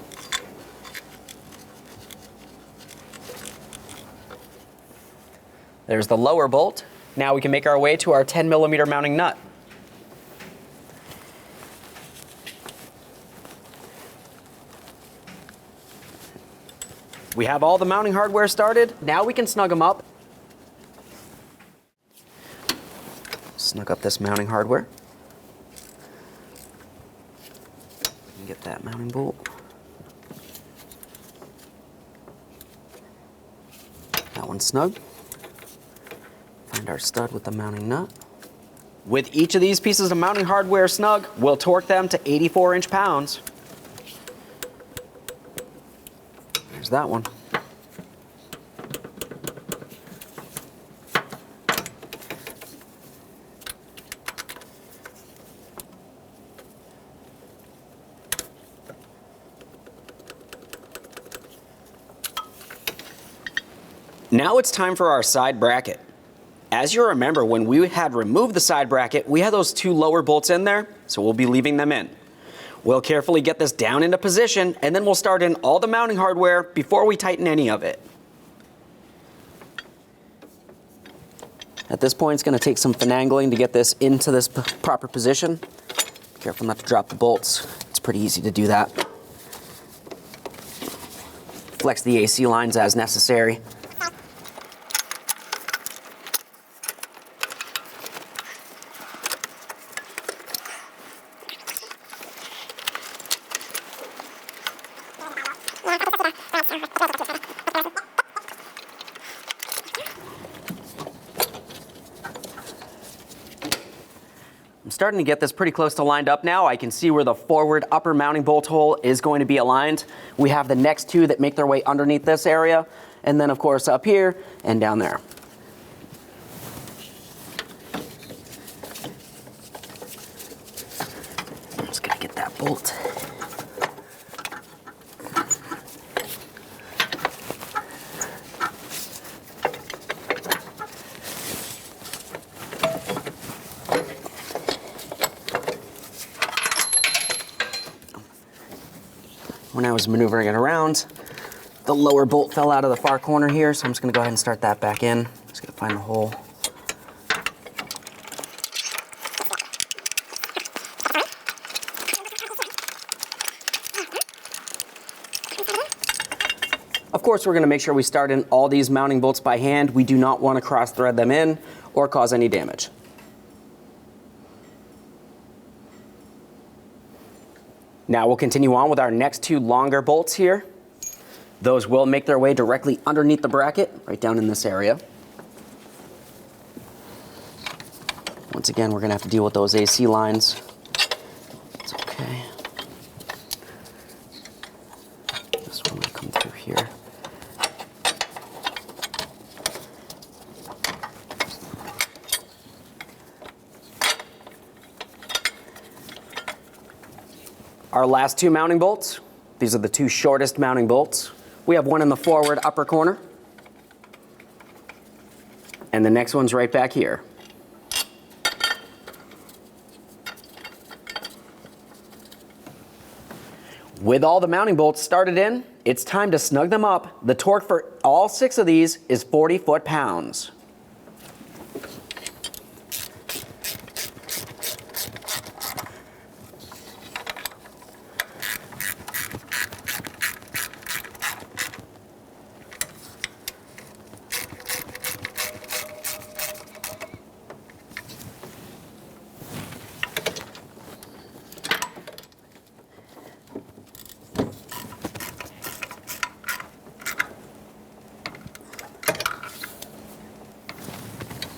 There's the lower bolt. Now we can make our way to our 10mm mounting nut. We have all the mounting hardware started. Now we can snug them up. Snug up this mounting hardware. Get that mounting bolt. That one's snug. Find our stud with the mounting nut. With each of these pieces of mounting hardware snug, we'll torque them to 84 inch-pounds. There's that one. Now it's time for our side bracket. As you remember, when we had removed the side bracket, we had those 2 lower bolts in there, so we'll be leaving them in. We'll carefully get this down into position, and then we'll start in all the mounting hardware before we tighten any of it. At this point, it's going to take some finagling to get this into this proper position. Careful not to drop the bolts. It's pretty easy to do that. Flex the AC lines as necessary. I'm starting to get this pretty close to lined up now. I can see where the forward upper mounting bolt hole is going to be aligned. We have the next 2 that make their way underneath this area, and then of course up here and down there. I'm just gonna get that bolt. When I was maneuvering it around, the lower bolt fell out of the far corner here, so I'm just going to go ahead and start that back in. Just going to find the hole. Of course, we're going to make sure we start in all these mounting bolts by hand. We do not want to cross thread them in or cause any damage. Now we'll continue on with our next 2 longer bolts here. Those will make their way directly underneath the bracket, right down in this area. Once again, we're going to have to deal with those AC lines. It's okay. This one will come through here. Our last 2 mounting bolts, these are the 2 shortest mounting bolts. We have one in the forward upper corner, and the next one's right back here. With all the mounting bolts started in, it's time to snug them up. The torque for all 6 of these is 40 foot-pounds.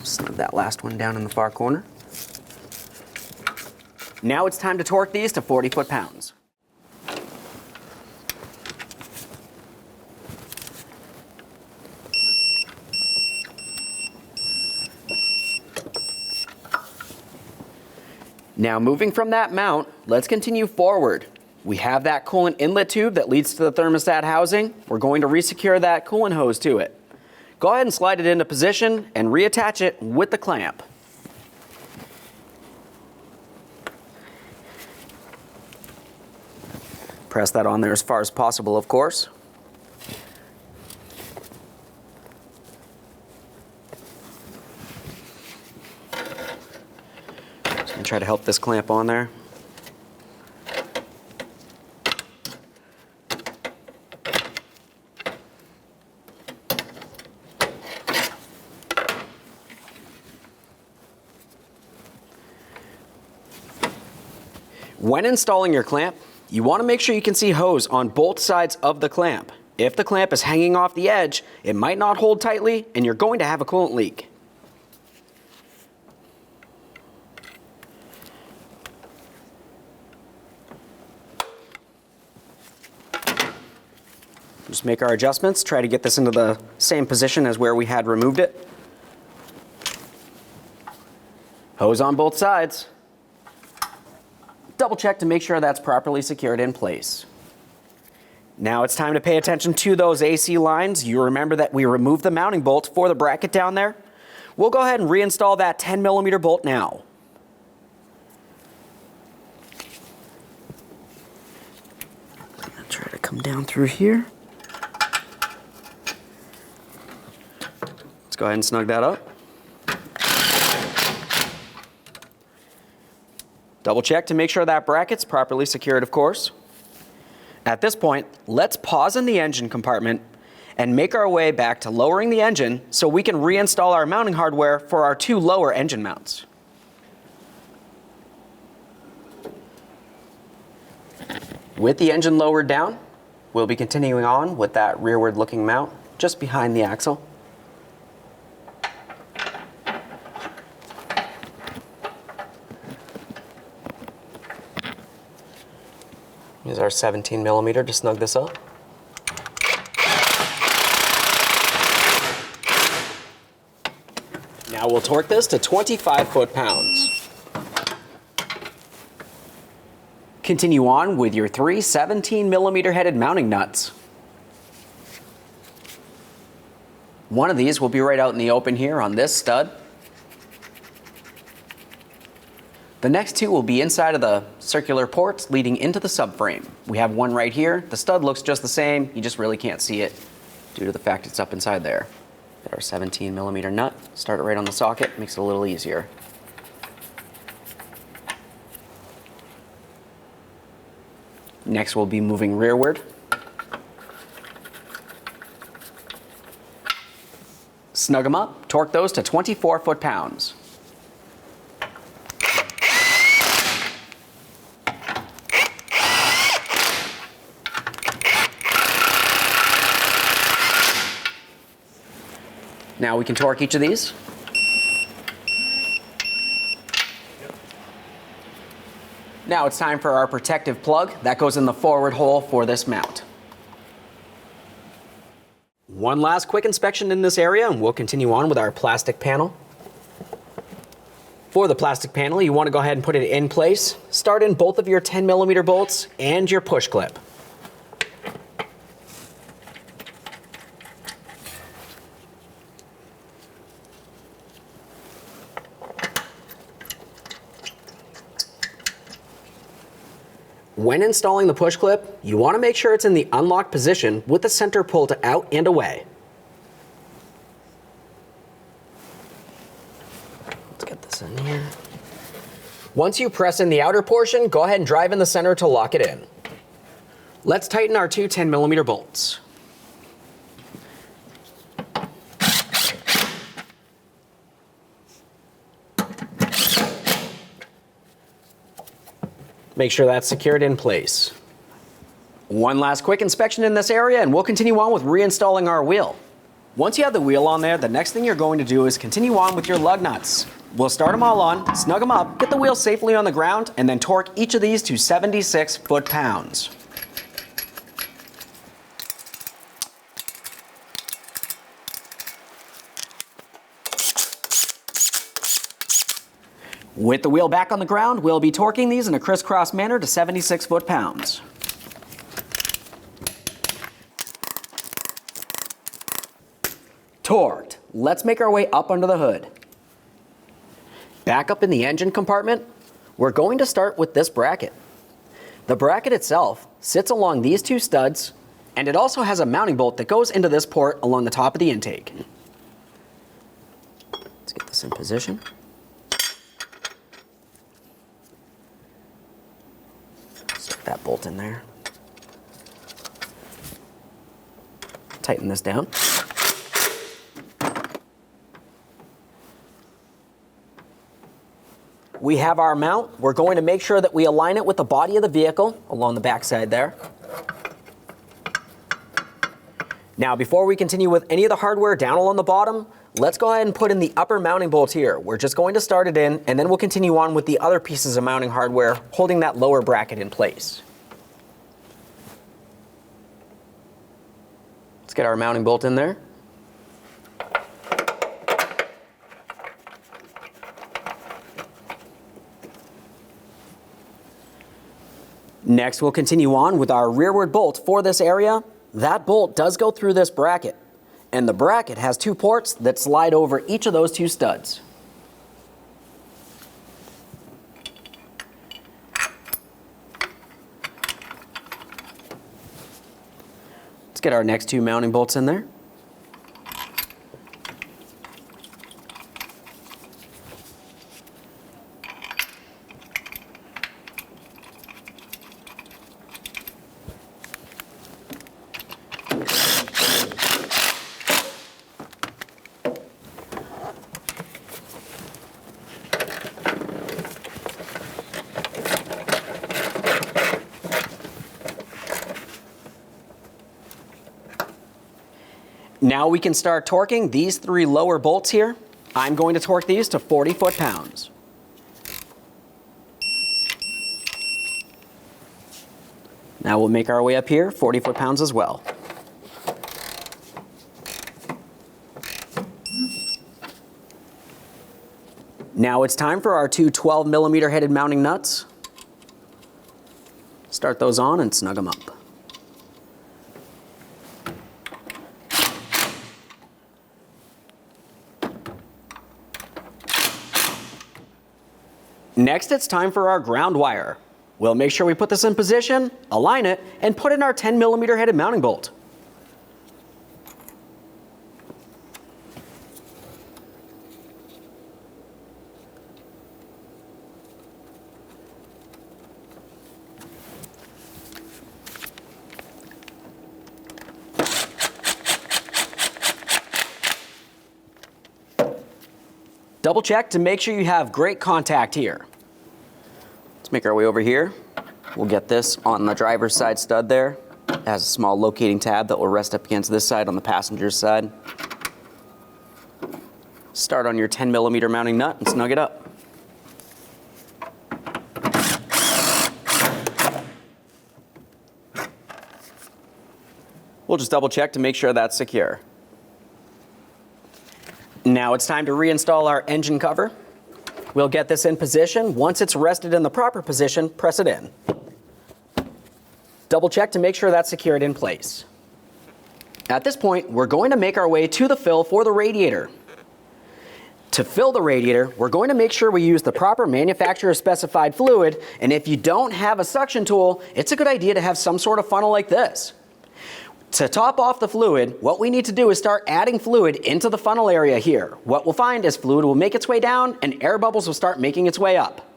Snug that last one down in the far corner. Now it's time to torque these to 40 foot-pounds. Now moving from that mount, let's continue forward. We have that coolant inlet tube that leads to the thermostat housing. We're going to resecure that coolant hose to it. Go ahead and slide it into position and reattach it with the clamp. Press that on there as far as possible, of course. Just gonna try to help this clamp on there. When installing your clamp, you want to make sure you can see hose on both sides of the clamp. If the clamp is hanging off the edge, it might not hold tightly and you're going to have a coolant leak. Just make our adjustments, try to get this into the same position as where we had removed it. Hose on both sides. Double check to make sure that's properly secured in place. Now it's time to pay attention to those AC lines. You remember that we removed the mounting bolt for the bracket down there. We'll go ahead and reinstall that 10mm bolt now. Try to come down through here. Let's go ahead and snug that up. Double check to make sure that bracket's properly secured, of course. At this point, let's pause in the engine compartment and make our way back to lowering the engine so we can reinstall our mounting hardware for our 2 lower engine mounts. With the engine lowered down, we'll be continuing on with that rearward looking mount just behind the axle. Use our 17mm to snug this up. Now we'll torque this to 25 foot-pounds. Continue on with your 3 17mm headed mounting nuts. One of these will be right out in the open here on this stud. The next 2 will be inside of the circular ports leading into the subframe. We have one right here. The stud looks just the same. You just really can't see it due to the fact it's up inside there. Get our 17mm nut, start it right on the socket, makes it a little easier. Next we'll be moving rearward. Snug them up, torque those to 24 foot-pounds. Now we can torque each of these. Now it's time for our protective plug. That goes in the forward hole for this mount. One last quick inspection in this area and we'll continue on with our plastic panel. For the plastic panel, you want to go ahead and put it in place. Start in both of your 10mm bolts and your push clip. When installing the push clip, you want to make sure it's in the unlocked position with the center pulled out and away. Let's get this in here. Once you press in the outer portion, go ahead and drive in the center to lock it in. Let's tighten our 2 10mm bolts. Make sure that's secured in place. One last quick inspection in this area and we'll continue on with reinstalling our wheel. Once you have the wheel on there, the next thing you're going to do is continue on with your lug nuts. We'll start them all on, snug them up, get the wheel safely on the ground, and then torque each of these to 76 foot-pounds. With the wheel back on the ground, we'll be torquing these in a crisscross manner to 76 foot-pounds. Torqued. Let's make our way up under the hood. Back up in the engine compartment, we're going to start with this bracket. The bracket itself sits along these 2 studs, and it also has a mounting bolt that goes into this port along the top of the intake. Let's get this in position. Stick that bolt in there. Tighten this down. We have our mount. We're going to make sure that we align it with the body of the vehicle along the back side there. Now, before we continue with any of the hardware down along the bottom, let's go ahead and put in the upper mounting bolt here. We're just going to start it in, and then we'll continue on with the other pieces of mounting hardware holding that lower bracket in place. Let's get our mounting bolt in there. Next, we'll continue on with our rearward bolt for this area. That bolt does go through this bracket. And the bracket has 2 ports that slide over each of those 2 studs. Let's get our next 2 mounting bolts in there. Now we can start torquing these 3 lower bolts here. I'm going to torque these to 40 foot-pounds. Now we'll make our way up here, 40 foot-pounds as well. Now it's time for our 2 12mm headed mounting nuts. Start those on and snug them up. Next, it's time for our ground wire. We'll make sure we put this in position, align it, and put in our 10mm headed mounting bolt. Double check to make sure you have great contact here. Let's make our way over here. We'll get this on the driver's side stud there. It has a small locating tab that will rest up against this side on the passenger's side. Start on your 10mm mounting nut and snug it up. We'll just double check to make sure that's secure. Now it's time to reinstall our engine cover. We'll get this in position. Once it's rested in the proper position, press it in. Double check to make sure that's secured in place. At this point, we're going to make our way to the fill for the radiator. To fill the radiator, we're going to make sure we use the proper manufacturer specified fluid, and if you don't have a suction tool, it's a good idea to have some sort of funnel like this. To top off the fluid, what we need to do is start adding fluid into the funnel area here. What we'll find is fluid will make its way down and air bubbles will start making its way up.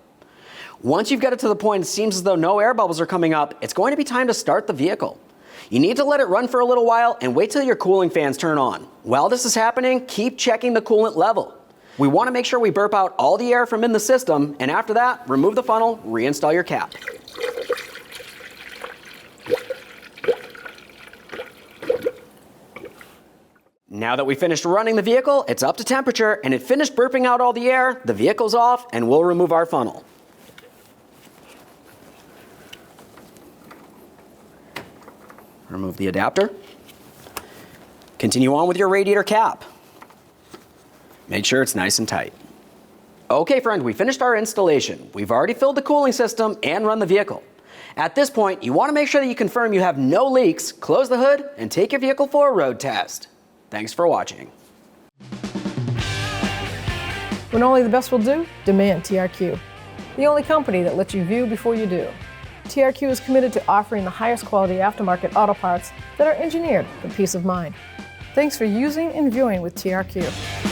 Once you've got it to the point it seems as though no air bubbles are coming up, it's going to be time to start the vehicle. You need to let it run for a little while and wait till your cooling fans turn on. While this is happening, keep checking the coolant level. We want to make sure we burp out all the air from in the system, and after that, remove the funnel, reinstall your cap. Now that we finished running the vehicle, it's up to temperature and it finished burping out all the air, the vehicle's off, and we'll remove our funnel. Remove the adapter. Continue on with your radiator cap. Make sure it's nice and tight. Okay friend, we finished our installation. We've already filled the cooling system and run the vehicle. At this point, you want to make sure that you confirm you have no leaks, close the hood, and take your vehicle for a road test. Thanks for watching. When only the best will do, demand TRQ. The only company that lets you view before you do. TRQ is committed to offering the highest quality aftermarket auto parts that are engineered for peace of mind. Thanks for using and viewing with TRQ.